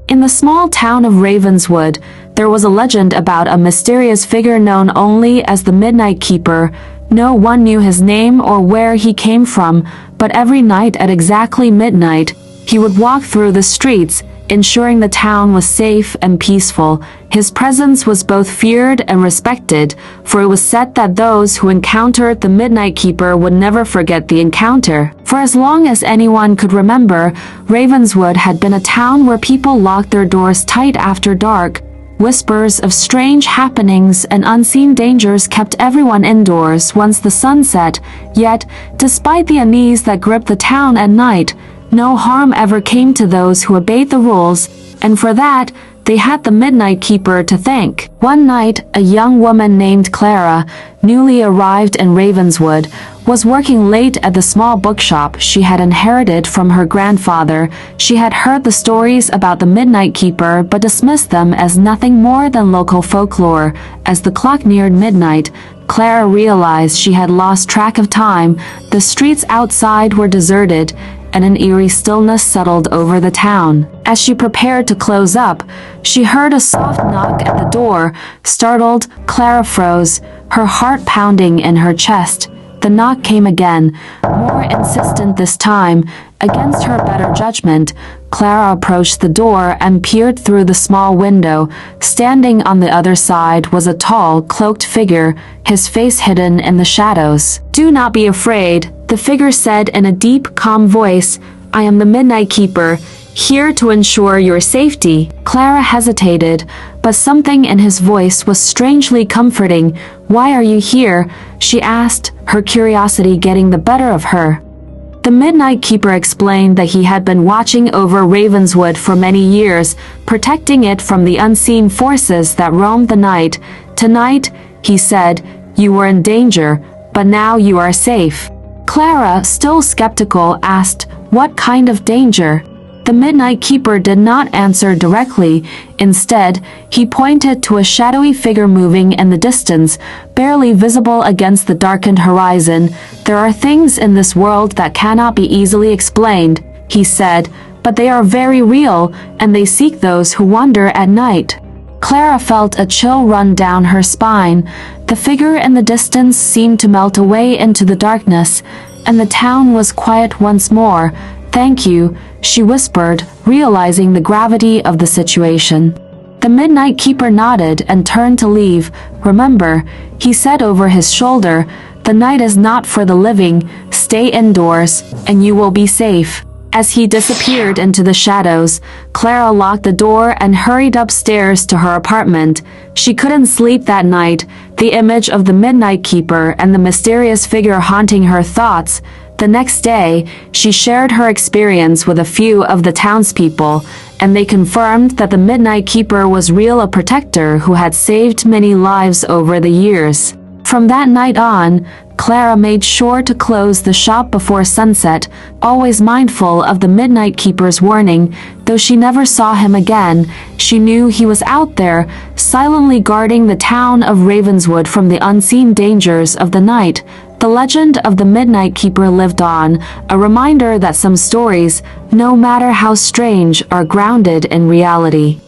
In the small town of Ravenswood, there was a legend about a mysterious figure known only as the Midnight Keeper. No one knew his name or where he came from, but every night at exactly midnight, he would walk through the streets, ensuring the town was safe and peaceful. His presence was both feared and respected, for it was said that those who encountered the Midnight Keeper would never forget the encounter. For as long as anyone could remember, Ravenswood had been a town where people locked their doors tight after dark. Whispers of strange happenings and unseen dangers kept everyone indoors once the sun set. Yet, despite the unease that gripped the town at night, no harm ever came to those who obeyed the rules, and for that, they had the Midnight Keeper to thank. One night, a young woman named Clara, newly arrived in Ravenswood, was working late at the small bookshop she had inherited from her grandfather. She had heard the stories about the Midnight Keeper but dismissed them as nothing more than local folklore. As the clock neared midnight, Clara realized she had lost track of time. The streets outside were deserted, and an eerie stillness settled over the town. As she prepared to close up, she heard a soft knock at the door. Startled, Clara froze, her heart pounding in her chest. The knock came again, more insistent this time. Against her better judgment, Clara approached the door and peered through the small window. Standing on the other side was a tall, cloaked figure, his face hidden in the shadows. "Do not be afraid," the figure said in a deep, calm voice. "I am the Midnight Keeper, here to ensure your safety." Clara hesitated, but something in his voice was strangely comforting. "Why are you here?" she asked, her curiosity getting the better of her. The Midnight Keeper explained that he had been watching over Ravenswood for many years, protecting it from the unseen forces that roamed the night. "Tonight," he said, "you were in danger, but now you are safe." Clara, still skeptical, asked, "What kind of danger?" The Midnight Keeper did not answer directly. Instead, he pointed to a shadowy figure moving in the distance, barely visible against the darkened horizon. "There are things in this world that cannot be easily explained," he said, "but they are very real, and they seek those who wander at night." Clara felt a chill run down her spine. The figure in the distance seemed to melt away into the darkness, and the town was quiet once more. "Thank you," she whispered, realizing the gravity of the situation. The Midnight Keeper nodded and turned to leave. "Remember," he said over his shoulder, "the night is not for the living. Stay indoors, and you will be safe." As he disappeared into the shadows, Clara locked the door and hurried upstairs to her apartment. She couldn't sleep that night, the image of the Midnight Keeper and the mysterious figure haunting her thoughts. The next day, she shared her experience with a few of the townspeople, and they confirmed that the Midnight Keeper was real, a protector who had saved many lives over the years. From that night on, Clara made sure to close the shop before sunset, always mindful of the Midnight Keeper's warning. Though she never saw him again, she knew he was out there, silently guarding the town of Ravenswood from the unseen dangers of the night. The legend of the Midnight Keeper lived on, a reminder that some stories, no matter how strange, are grounded in reality.